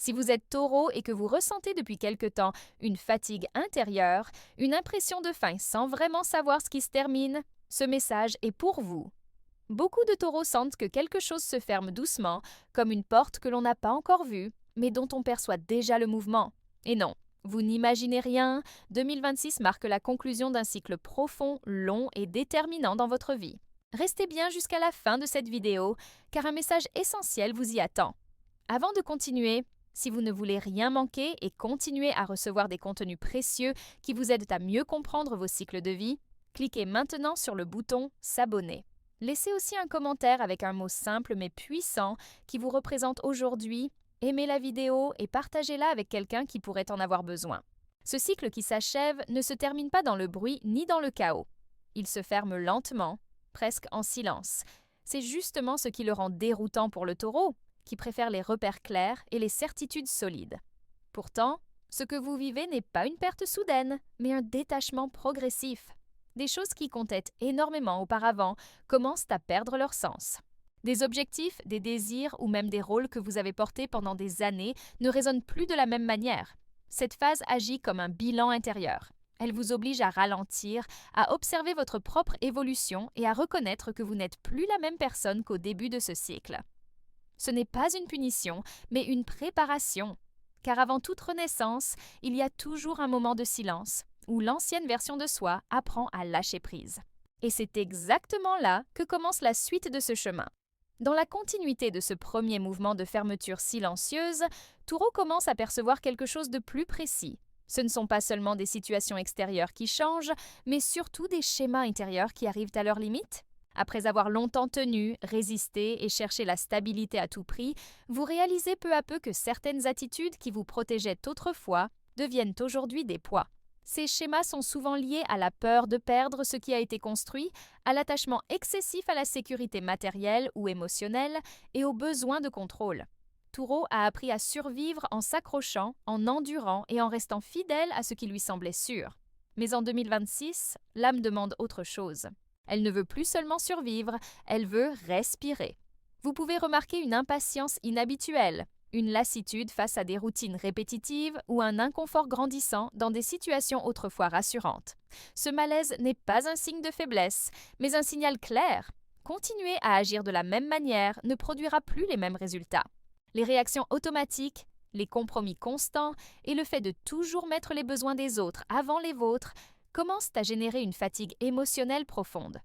Si vous êtes taureau et que vous ressentez depuis quelque temps une fatigue intérieure, une impression de faim sans vraiment savoir ce qui se termine, ce message est pour vous. Beaucoup de taureaux sentent que quelque chose se ferme doucement, comme une porte que l'on n'a pas encore vue, mais dont on perçoit déjà le mouvement. Et non, vous n'imaginez rien, 2026 marque la conclusion d'un cycle profond, long et déterminant dans votre vie. Restez bien jusqu'à la fin de cette vidéo, car un message essentiel vous y attend. Avant de continuer, si vous ne voulez rien manquer et continuer à recevoir des contenus précieux qui vous aident à mieux comprendre vos cycles de vie, cliquez maintenant sur le bouton « S'abonner ». Laissez aussi un commentaire avec un mot simple mais puissant qui vous représente aujourd'hui, aimez la vidéo et partagez-la avec quelqu'un qui pourrait en avoir besoin. Ce cycle qui s'achève ne se termine pas dans le bruit ni dans le chaos. Il se ferme lentement, presque en silence. C'est justement ce qui le rend déroutant pour le taureau, qui préfère les repères clairs et les certitudes solides. Pourtant, ce que vous vivez n'est pas une perte soudaine, mais un détachement progressif. Des choses qui comptaient énormément auparavant commencent à perdre leur sens. Des objectifs, des désirs ou même des rôles que vous avez portés pendant des années ne résonnent plus de la même manière. Cette phase agit comme un bilan intérieur. Elle vous oblige à ralentir, à observer votre propre évolution et à reconnaître que vous n'êtes plus la même personne qu'au début de ce cycle. Ce n'est pas une punition, mais une préparation. Car avant toute renaissance, il y a toujours un moment de silence, où l'ancienne version de soi apprend à lâcher prise. Et c'est exactement là que commence la suite de ce chemin. Dans la continuité de ce premier mouvement de fermeture silencieuse, Taureau commence à percevoir quelque chose de plus précis. Ce ne sont pas seulement des situations extérieures qui changent, mais surtout des schémas intérieurs qui arrivent à leur limite. Après avoir longtemps tenu, résisté et cherché la stabilité à tout prix, vous réalisez peu à peu que certaines attitudes qui vous protégeaient autrefois deviennent aujourd'hui des poids. Ces schémas sont souvent liés à la peur de perdre ce qui a été construit, à l'attachement excessif à la sécurité matérielle ou émotionnelle et au besoin de contrôle. Taureau a appris à survivre en s'accrochant, en endurant et en restant fidèle à ce qui lui semblait sûr. Mais en 2026, l'âme demande autre chose. Elle ne veut plus seulement survivre, elle veut respirer. Vous pouvez remarquer une impatience inhabituelle, une lassitude face à des routines répétitives ou un inconfort grandissant dans des situations autrefois rassurantes. Ce malaise n'est pas un signe de faiblesse, mais un signal clair. Continuer à agir de la même manière ne produira plus les mêmes résultats. Les réactions automatiques, les compromis constants et le fait de toujours mettre les besoins des autres avant les vôtres commencent à générer une fatigue émotionnelle profonde.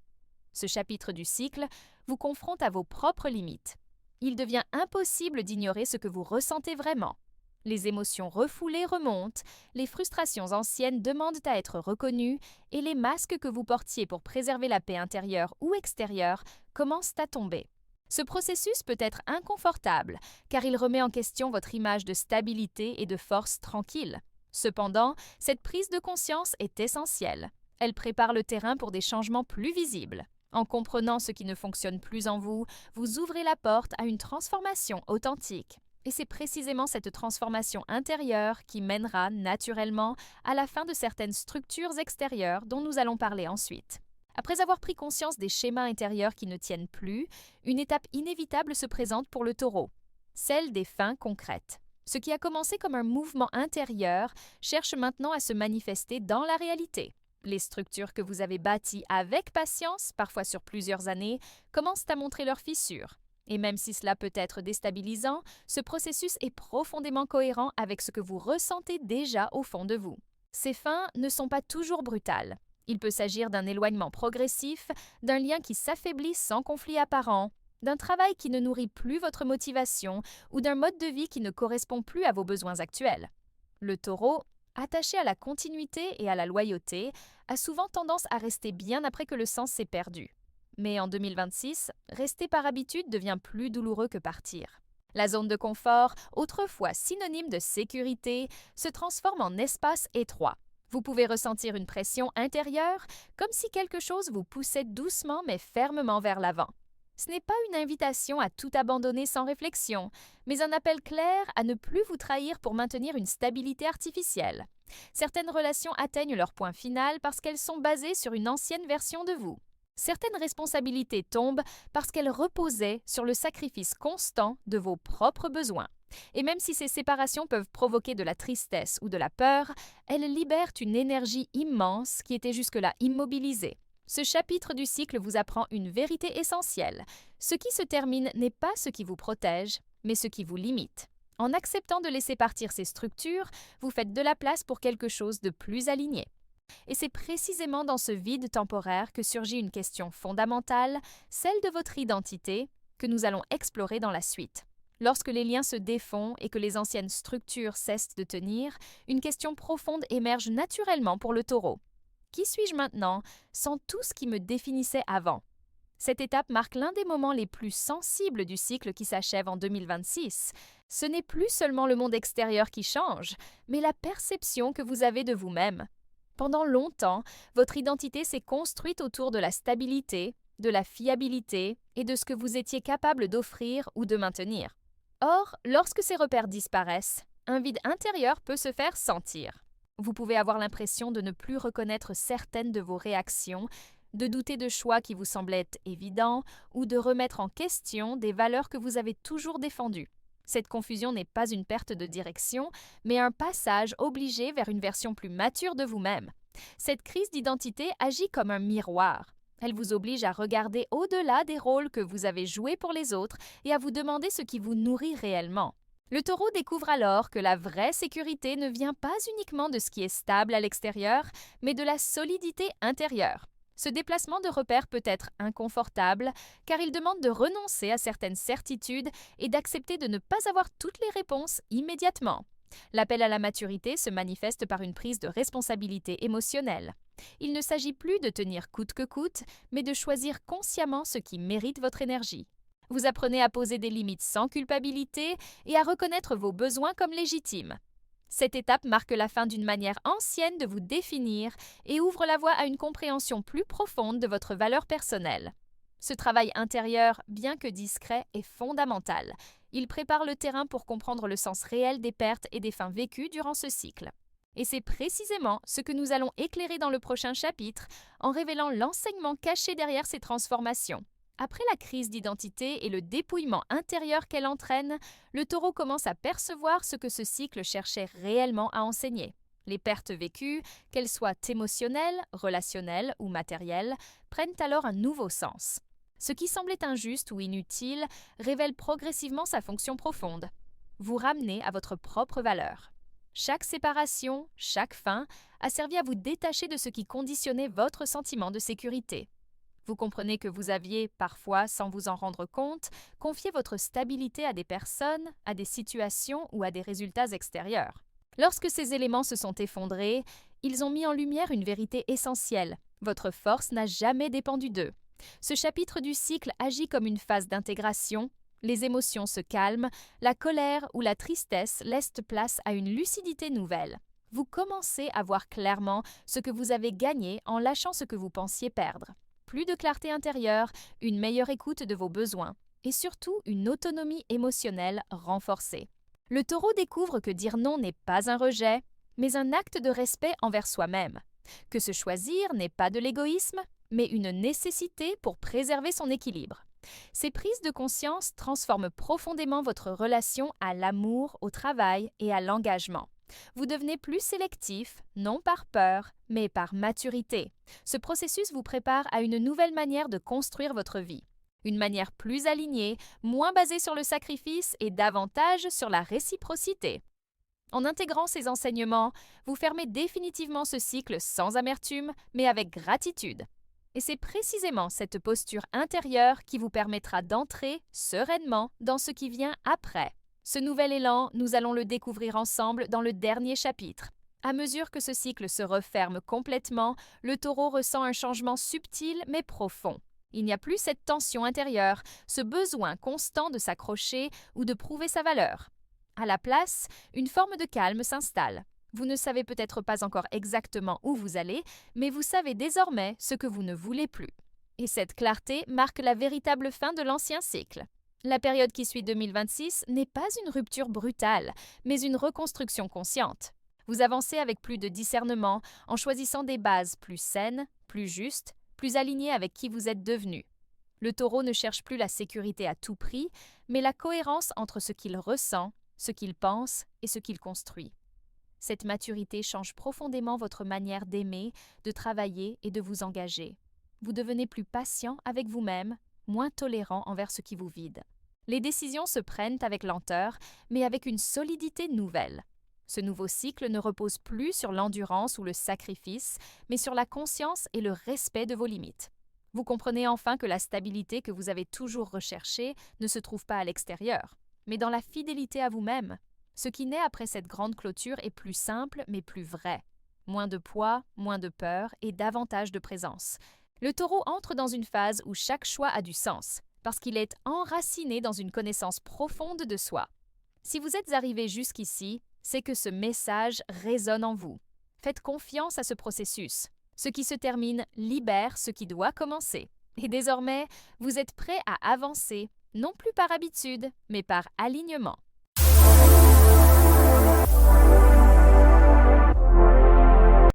Ce chapitre du cycle vous confronte à vos propres limites. Il devient impossible d'ignorer ce que vous ressentez vraiment. Les émotions refoulées remontent, les frustrations anciennes demandent à être reconnues et les masques que vous portiez pour préserver la paix intérieure ou extérieure commencent à tomber. Ce processus peut être inconfortable car il remet en question votre image de stabilité et de force tranquille. Cependant, cette prise de conscience est essentielle. Elle prépare le terrain pour des changements plus visibles. En comprenant ce qui ne fonctionne plus en vous, vous ouvrez la porte à une transformation authentique. Et c'est précisément cette transformation intérieure qui mènera naturellement à la fin de certaines structures extérieures dont nous allons parler ensuite. Après avoir pris conscience des schémas intérieurs qui ne tiennent plus, une étape inévitable se présente pour le taureau, celle des fins concrètes. Ce qui a commencé comme un mouvement intérieur cherche maintenant à se manifester dans la réalité. Les structures que vous avez bâties avec patience, parfois sur plusieurs années, commencent à montrer leurs fissures. Et même si cela peut être déstabilisant, ce processus est profondément cohérent avec ce que vous ressentez déjà au fond de vous. Ces fins ne sont pas toujours brutales. Il peut s'agir d'un éloignement progressif, d'un lien qui s'affaiblit sans conflit apparent, d'un travail qui ne nourrit plus votre motivation ou d'un mode de vie qui ne correspond plus à vos besoins actuels. Le taureau, attaché à la continuité et à la loyauté, a souvent tendance à rester bien après que le sens s'est perdu. Mais en 2026, rester par habitude devient plus douloureux que partir. La zone de confort, autrefois synonyme de sécurité, se transforme en espace étroit. Vous pouvez ressentir une pression intérieure, comme si quelque chose vous poussait doucement mais fermement vers l'avant. Ce n'est pas une invitation à tout abandonner sans réflexion, mais un appel clair à ne plus vous trahir pour maintenir une stabilité artificielle. Certaines relations atteignent leur point final parce qu'elles sont basées sur une ancienne version de vous. Certaines responsabilités tombent parce qu'elles reposaient sur le sacrifice constant de vos propres besoins. Et même si ces séparations peuvent provoquer de la tristesse ou de la peur, elles libèrent une énergie immense qui était jusque-là immobilisée. Ce chapitre du cycle vous apprend une vérité essentielle. Ce qui se termine n'est pas ce qui vous protège, mais ce qui vous limite. En acceptant de laisser partir ces structures, vous faites de la place pour quelque chose de plus aligné. Et c'est précisément dans ce vide temporaire que surgit une question fondamentale, celle de votre identité, que nous allons explorer dans la suite. Lorsque les liens se défont et que les anciennes structures cessent de tenir, une question profonde émerge naturellement pour le taureau. Qui suis-je maintenant sans tout ce qui me définissait avant? Cette étape marque l'un des moments les plus sensibles du cycle qui s'achève en 2026. Ce n'est plus seulement le monde extérieur qui change, mais la perception que vous avez de vous-même. Pendant longtemps, votre identité s'est construite autour de la stabilité, de la fiabilité et de ce que vous étiez capable d'offrir ou de maintenir. Or, lorsque ces repères disparaissent, un vide intérieur peut se faire sentir. Vous pouvez avoir l'impression de ne plus reconnaître certaines de vos réactions, de douter de choix qui vous semblaient évidents ou de remettre en question des valeurs que vous avez toujours défendues. Cette confusion n'est pas une perte de direction, mais un passage obligé vers une version plus mature de vous-même. Cette crise d'identité agit comme un miroir. Elle vous oblige à regarder au-delà des rôles que vous avez joués pour les autres et à vous demander ce qui vous nourrit réellement. Le taureau découvre alors que la vraie sécurité ne vient pas uniquement de ce qui est stable à l'extérieur, mais de la solidité intérieure. Ce déplacement de repères peut être inconfortable, car il demande de renoncer à certaines certitudes et d'accepter de ne pas avoir toutes les réponses immédiatement. L'appel à la maturité se manifeste par une prise de responsabilité émotionnelle. Il ne s'agit plus de tenir coûte que coûte, mais de choisir consciemment ce qui mérite votre énergie. Vous apprenez à poser des limites sans culpabilité et à reconnaître vos besoins comme légitimes. Cette étape marque la fin d'une manière ancienne de vous définir et ouvre la voie à une compréhension plus profonde de votre valeur personnelle. Ce travail intérieur, bien que discret, est fondamental. Il prépare le terrain pour comprendre le sens réel des pertes et des fins vécues durant ce cycle. Et c'est précisément ce que nous allons éclairer dans le prochain chapitre en révélant l'enseignement caché derrière ces transformations. Après la crise d'identité et le dépouillement intérieur qu'elle entraîne, le taureau commence à percevoir ce que ce cycle cherchait réellement à enseigner. Les pertes vécues, qu'elles soient émotionnelles, relationnelles ou matérielles, prennent alors un nouveau sens. Ce qui semblait injuste ou inutile révèle progressivement sa fonction profonde. Vous ramenez à votre propre valeur. Chaque séparation, chaque fin, a servi à vous détacher de ce qui conditionnait votre sentiment de sécurité. Vous comprenez que vous aviez, parfois sans vous en rendre compte, confié votre stabilité à des personnes, à des situations ou à des résultats extérieurs. Lorsque ces éléments se sont effondrés, ils ont mis en lumière une vérité essentielle. Votre force n'a jamais dépendu d'eux. Ce chapitre du cycle agit comme une phase d'intégration. Les émotions se calment, la colère ou la tristesse laissent place à une lucidité nouvelle. Vous commencez à voir clairement ce que vous avez gagné en lâchant ce que vous pensiez perdre. Plus de clarté intérieure, une meilleure écoute de vos besoins et surtout une autonomie émotionnelle renforcée. Le taureau découvre que dire non n'est pas un rejet, mais un acte de respect envers soi-même. Que se choisir n'est pas de l'égoïsme, mais une nécessité pour préserver son équilibre. Ces prises de conscience transforment profondément votre relation à l'amour, au travail et à l'engagement. Vous devenez plus sélectif, non par peur, mais par maturité. Ce processus vous prépare à une nouvelle manière de construire votre vie. Une manière plus alignée, moins basée sur le sacrifice et davantage sur la réciprocité. En intégrant ces enseignements, vous fermez définitivement ce cycle sans amertume, mais avec gratitude. Et c'est précisément cette posture intérieure qui vous permettra d'entrer sereinement dans ce qui vient après. Ce nouvel élan, nous allons le découvrir ensemble dans le dernier chapitre. À mesure que ce cycle se referme complètement, le taureau ressent un changement subtil mais profond. Il n'y a plus cette tension intérieure, ce besoin constant de s'accrocher ou de prouver sa valeur. À la place, une forme de calme s'installe. Vous ne savez peut-être pas encore exactement où vous allez, mais vous savez désormais ce que vous ne voulez plus. Et cette clarté marque la véritable fin de l'ancien cycle. La période qui suit 2026 n'est pas une rupture brutale, mais une reconstruction consciente. Vous avancez avec plus de discernement en choisissant des bases plus saines, plus justes, plus alignées avec qui vous êtes devenu. Le taureau ne cherche plus la sécurité à tout prix, mais la cohérence entre ce qu'il ressent, ce qu'il pense et ce qu'il construit. Cette maturité change profondément votre manière d'aimer, de travailler et de vous engager. Vous devenez plus patient avec vous-même, moins tolérant envers ce qui vous vide. Les décisions se prennent avec lenteur, mais avec une solidité nouvelle. Ce nouveau cycle ne repose plus sur l'endurance ou le sacrifice, mais sur la conscience et le respect de vos limites. Vous comprenez enfin que la stabilité que vous avez toujours recherchée ne se trouve pas à l'extérieur, mais dans la fidélité à vous-même. Ce qui naît après cette grande clôture est plus simple, mais plus vrai. Moins de poids, moins de peur et davantage de présence. Le taureau entre dans une phase où chaque choix a du sens, parce qu'il est enraciné dans une connaissance profonde de soi. Si vous êtes arrivé jusqu'ici, c'est que ce message résonne en vous. Faites confiance à ce processus. Ce qui se termine libère ce qui doit commencer. Et désormais, vous êtes prêt à avancer, non plus par habitude, mais par alignement.